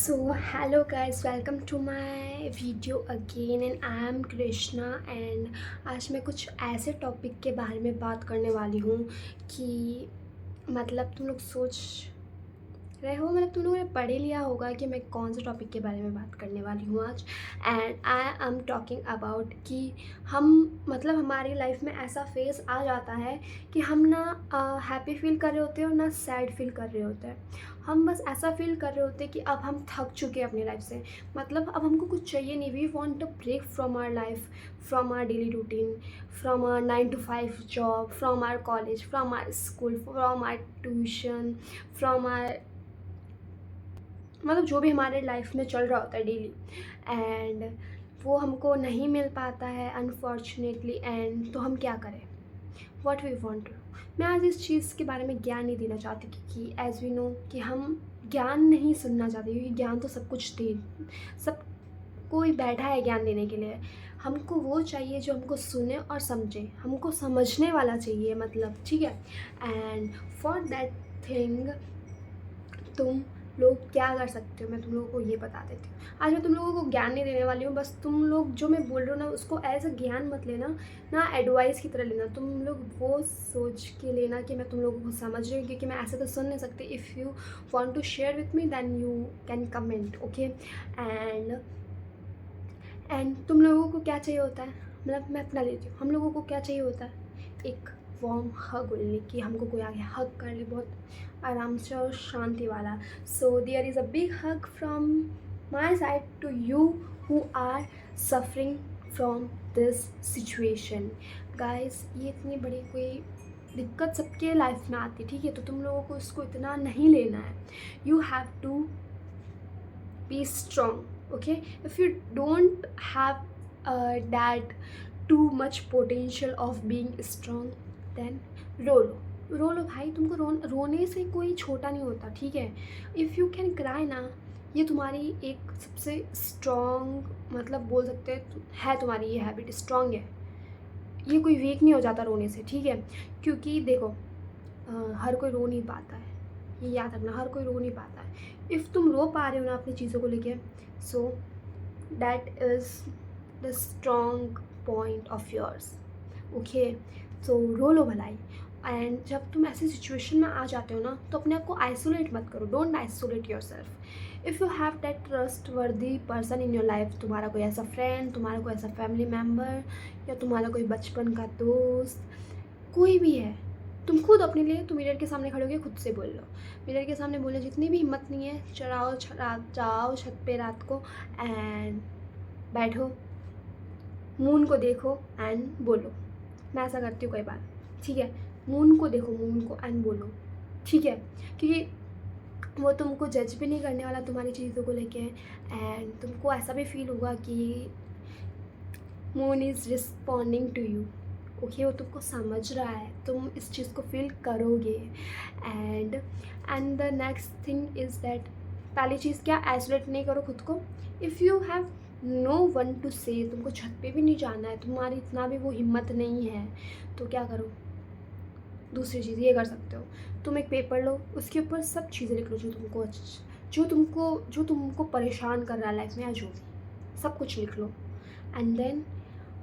So hello guys, welcome to my video again and I am Krishna and आज मैं कुछ ऐसे टॉपिक के बारे में बात करने वाली हूँ कि मतलब तुम लोग सोच रहे हो, मतलब तुम लोगों ने पढ़ ही लिया होगा कि मैं कौन से टॉपिक के बारे में बात करने वाली हूँ आज। And I am talking about कि हम मतलब हमारी लाइफ में ऐसा फेज़ आ जाता है कि हम ना हैप्पी फील कर रहे होते हैं और ना सैड फील कर रहे होते हैं। हम बस ऐसा फील कर रहे होते हैं कि अब हम थक चुके हैं अपनी लाइफ से, मतलब अब हमको कुछ चाहिए नहीं। We want to break from our life, from our daily routine, from our 9 to 5 job, from our college, from our school, from our tuition, from our मतलब जो भी हमारे लाइफ में चल रहा होता है डेली। एंड वो हमको नहीं मिल पाता है अनफॉर्चुनेटली। एंड तो हम क्या करें, वॉट वी वॉन्ट टू। मैं आज इस चीज़ के बारे में ज्ञान नहीं देना चाहती क्योंकि एज वी नो कि हम ज्ञान नहीं सुनना चाहते, क्योंकि ज्ञान तो सब कुछ दे, सब कोई बैठा है ज्ञान देने के लिए। हमको वो चाहिए जो हमको सुने और समझे, हमको समझने वाला चाहिए, मतलब ठीक है। एंड फॉर दैट थिंग तुम लोग क्या कर सकते हो, मैं तुम लोगों को ये बता देती हूँ। आज मैं तुम लोगों को ज्ञान नहीं देने वाली हूँ, बस तुम लोग जो मैं बोल रही हूँ ना उसको एज अ ज्ञान मत लेना, ना एडवाइस की तरह लेना। तुम लोग वो सोच के लेना कि मैं तुम लोगों को समझ रही हूँ, क्योंकि मैं ऐसे तो सुन नहीं सकती। If you want to share with me then you can comment, okay. And तुम लोगों को क्या चाहिए होता है, मतलब मैं अपना लेती हूँ, हम लोगों को क्या चाहिए होता है, एक वार्म हग ओनली, कि हमको कोई आगे हग कर ले बहुत आराम से और शांति वाला। So there is a big hug from my side to you who are suffering from this situation. Guys, ये इतनी बड़ी कोई दिक्कत सबके लाइफ में आती है, ठीक है, तो तुम लोगों को इसको इतना नहीं लेना है। You have to be strong, okay? If you don't have that too much potential of being strong, then रो लो भाई। तुमको रोने से कोई छोटा नहीं होता, ठीक है। इफ़ यू कैन क्राई ना, ये तुम्हारी एक सबसे स्ट्रॉन्ग, मतलब बोल सकते है तुम्हारी ये हैबिट स्ट्रॉन्ग है। ये कोई वीक नहीं हो जाता रोने से, ठीक है। क्योंकि देखो हर कोई रो नहीं पाता है, ये याद रखना, हर कोई रो नहीं पाता है। इफ़ तुम रो पा रहे हो ना अपनी चीज़ों को लेके, so that is the strong point of yours, okay. So रो लो भलाई। एंड जब तुम ऐसी सिचुएशन में आ जाते हो ना, तो अपने आप को आइसोलेट मत करो, don't isolate your self. If you have that trust वर्दी पर्सन इन योर लाइफ, तुम्हारा कोई ऐसा फ्रेंड, तुम्हारा कोई ऐसा फैमिली मेम्बर, या तुम्हारा कोई बचपन का दोस्त, कोई भी है, तुम खुद अपने लिए तुम मिरर के सामने खड़े होकर खुद से बोल लो। मिरर के सामने बोलो, जितनी भी हिम्मत नहीं है जाओ छत पे रात को एंड बैठो, मून को देखो एंड बोलो। मैं ऐसा करती हूँ कई बार, ठीक है। मून को देखो, मून को एंड बोलो, ठीक है, क्योंकि वो तुमको जज भी नहीं करने वाला तुम्हारी चीज़ों को लेके। एंड तुमको ऐसा भी फील होगा कि moon is responding to you, okay, वो तुमको समझ रहा है, तुम इस चीज़ को फील करोगे। And the next thing is that, पहली चीज़ क्या, आइसोलेट नहीं करो खुद को। If you have no one to say, तुमको छत पे भी नहीं जाना है, तुम्हारी इतना भी वो हिम्मत नहीं है, तो क्या करो, दूसरी चीज़ ये कर सकते हो, तुम एक पेपर लो, उसके ऊपर सब चीज़ें लिख लो जो तुमको परेशान कर रहा है लाइफ में, या जो भी, सब कुछ लिख लो। एंड देन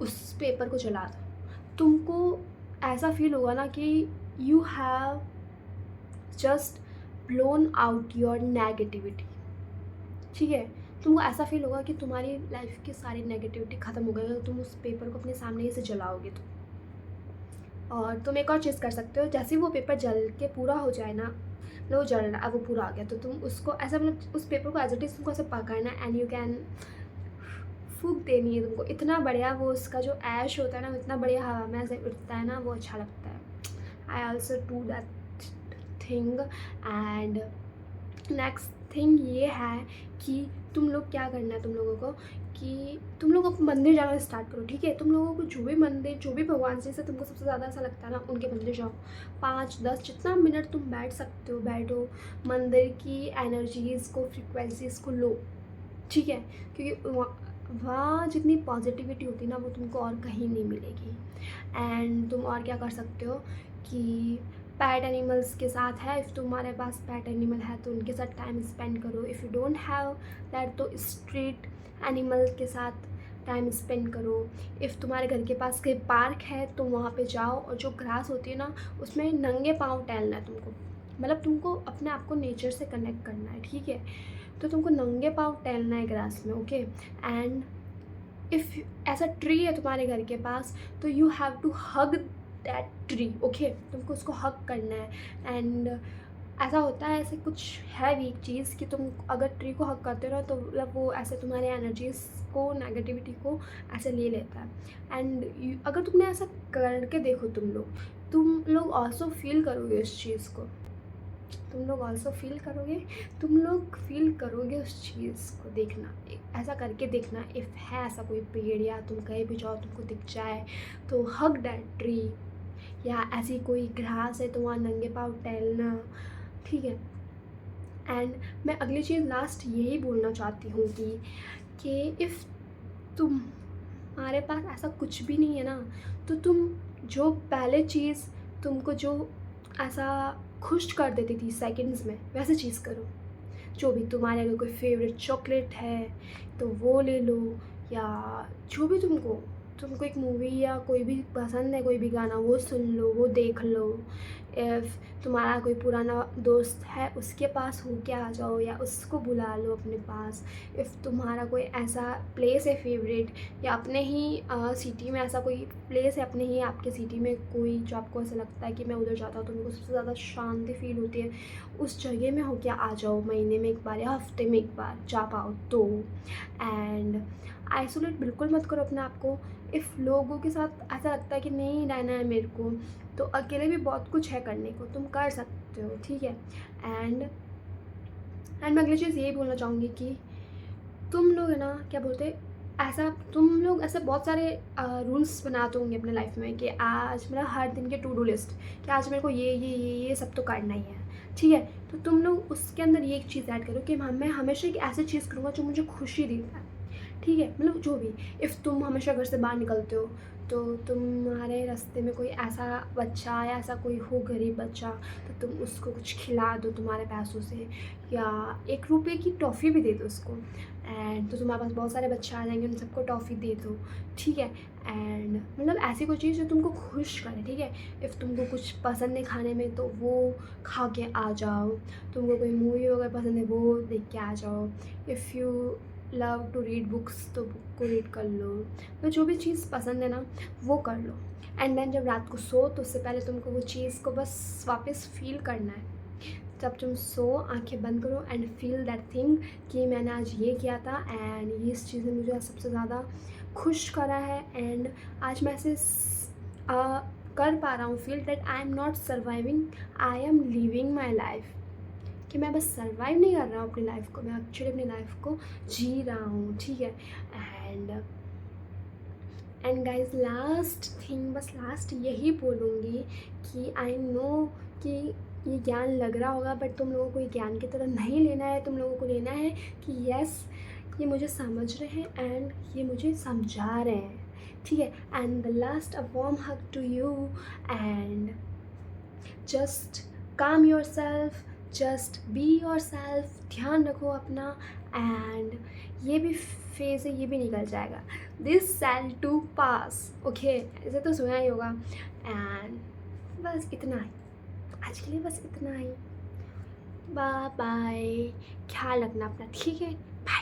उस पेपर को जला दो। तुमको ऐसा फील होगा ना कि you have just blown out your negativity, ठीक है। तुमको ऐसा फील होगा कि तुम्हारी लाइफ की सारी नेगेटिविटी ख़त्म हो गई अगर तुम उस पेपर को अपने सामने ही से जलाओगे तो। और तुम एक और चीज़ कर सकते हो, जैसे ही वो पेपर जल के पूरा हो जाए ना, मतलब वो जल रहा है, वो पूरा आ गया, तो तुम उसको ऐसा, मतलब उस पेपर को एज इट इज़ तुमको ऐसे पकड़ना एंड यू कैन फूँक देनी है तुमको। इतना बढ़िया वो उसका जो ऐश होता है ना, इतना बढ़िया हवा में ऐसे उठता है ना, वो अच्छा लगता है। I also do that thing. And next thing ये है कि तुम लोग क्या करना है, तुम लोगों को कि तुम लोग अब मंदिर जाना स्टार्ट करो, ठीक है। तुम लोगों को जो भी मंदिर, जो भी भगवान से तुमको सबसे ज़्यादा ऐसा लगता है ना, उनके मंदिर जाओ। 5-10 जितना मिनट तुम बैठ सकते हो बैठो, मंदिर की एनर्जीज़ को, फ्रिक्वेंसीज़ को लो, ठीक है। क्योंकि वहाँ जितनी पॉजिटिविटी होती है ना, वो तुमको और कहीं नहीं मिलेगी। एंड तुम और क्या कर सकते हो कि पैट एनिमल्स के साथ है, इफ़ तुम्हारे पास पैट एनिमल है तो उनके साथ टाइम स्पेंड करो। If you don't have that तो स्ट्रीट एनिमल के साथ टाइम स्पेंड करो। इफ़ तुम्हारे घर के पास कोई पार्क है तो वहाँ पे जाओ, और जो ग्रास होती है ना उसमें नंगे पाँव टहलना है तुमको, मतलब तुमको अपने आप को नेचर से कनेक्ट करना है, ठीक है। तो तुमको नंगे पाँव टहलना है ग्रास में, ओके। एंड इफ़ ऐसा ट्री है तुम्हारे घर के पास तो you have to hug that tree, okay. तुमको उसको हग करना है। एंड ऐसा होता है, ऐसे कुछ है भी एक चीज़ कि तुम अगर ट्री को हग करते हो ना तो मतलब वो ऐसे तुम्हारे एनर्जीज को, नेगेटिविटी को ऐसे ले लेता है। एंड अगर तुमने ऐसा करके देखो, तुम लोग ऑल्सो फील करोगे उस चीज़ को, तुम लोग फील करोगे उस चीज़ को। देखना, ऐसा करके देखना। इफ़ है ऐसा कोई पेड़ या तुम कहीं भी जाओ तुमको दिख जाए तो हग दैट ट्री, या ऐसी कोई घास है तो वहाँ नंगे पाँव टहलना, ठीक है। एंड मैं अगली चीज़ लास्ट यही बोलना चाहती हूँ कि इफ़ तुम्हारे पास ऐसा कुछ भी नहीं है ना, तो तुम जो पहले चीज़ तुमको जो ऐसा खुश कर देती थी सेकंड्स में, वैसे चीज़ करो। जो भी तुम्हारे अगर कोई फेवरेट चॉकलेट है तो वो ले लो, या जो भी तुमको एक मूवी या कोई भी पसंद है, कोई भी गाना, वो सुन लो, वो देख लो। इफ़ तुम्हारा कोई पुराना दोस्त है उसके पास हो के आ जाओ, या उसको बुला लो अपने पास। इफ़ तुम्हारा कोई ऐसा प्लेस है फेवरेट, या अपने ही सिटी में ऐसा कोई प्लेस है, अपने ही आपके सिटी में कोई जो आपको ऐसा लगता है कि मैं उधर जाता हूँ तो मेरे को सबसे ज़्यादा शांति फील होती है, उस जगह में हो के आ जाओ। महीने में एक बार या हफ्ते में एक बार जा पाओ तो। एंड आइसोलेट बिल्कुल मत करो अपने आप को। इफ़ लोगों के साथ ऐसा लगता है कि नहीं रहना है मेरे को, तो अकेले भी बहुत कुछ है करने को, तुम कर सकते हो, ठीक है। एंड मैं अगली चीज़ यही बोलना चाहूँगी कि तुम लोग है ना, क्या बोलते हैं, ऐसा तुम लोग ऐसे बहुत सारे रूल्स बनाते होंगे अपने लाइफ में कि आज मतलब हर दिन के टू डू लिस्ट, कि आज मेरे को ये सब तो करना ही है, ठीक है। तो तुम लोग उसके अंदर ये एक चीज़ ऐड करो कि मैं हमेशा एक ऐसी चीज़ करूँगा जो मुझे खुशी देता है, ठीक है। मतलब जो भी, इफ़ तुम हमेशा घर से बाहर निकलते हो तो तुम्हारे रास्ते में कोई ऐसा बच्चा या ऐसा कोई हो गरीब बच्चा, तो तुम उसको कुछ खिला दो तुम्हारे पैसों से, या 1 रुपये की टॉफ़ी भी दे दो उसको। एंड तो तुम्हारे पास बहुत सारे बच्चे आ जाएंगे, उन सबको टॉफ़ी दे दो, ठीक है। एंड मतलब ऐसी कोई चीज़ जो तुमको खुश करे, ठीक है। इफ़ तुमको कुछ पसंद है खाने में तो वो खा के आ जाओ, तुमको कोई मूवी वगैरह पसंद है वो देख के आ जाओ। If you love to read books तो बुक को रीड कर लो, तो जो भी चीज़ पसंद है ना वो कर लो। एंड देन जब रात को सो तो उससे पहले तुमको वो चीज़ को बस वापस फील करना है। जब तुम सो आंखें बंद करो एंड फील दैट थिंग कि मैंने आज ये किया था एंड ये इस चीज़ ने मुझे सबसे ज़्यादा खुश करा है, एंड आज मैं ऐसे कर पा रहा हूँ, feel that I am not surviving, I am living my life, कि मैं बस सर्वाइव नहीं कर रहा हूँ अपनी लाइफ को, मैं एक्चुअली अपनी लाइफ को जी रहा हूँ, ठीक है। एंड गाइज लास्ट थिंग, बस लास्ट यही बोलूँगी कि आई नो कि ये ज्ञान लग रहा होगा, बट तुम लोगों को ये ज्ञान की तरह नहीं लेना है। तुम लोगों को लेना है कि यस, ये मुझे समझ रहे हैं एंड ये मुझे समझा रहे हैं, ठीक है। And the last a warm hug to you, and just calm yourself, just be yourself, ध्यान रखो अपना। एंड ये भी फेज़ है, ये भी निकल जाएगा, this shall too pass, okay. ऐसे तो सुना ही होगा। एंड बस इतना ही आज के लिए, बस इतना ही। बाय बाय, ख्याल रखना अपना, ठीक है। बाय।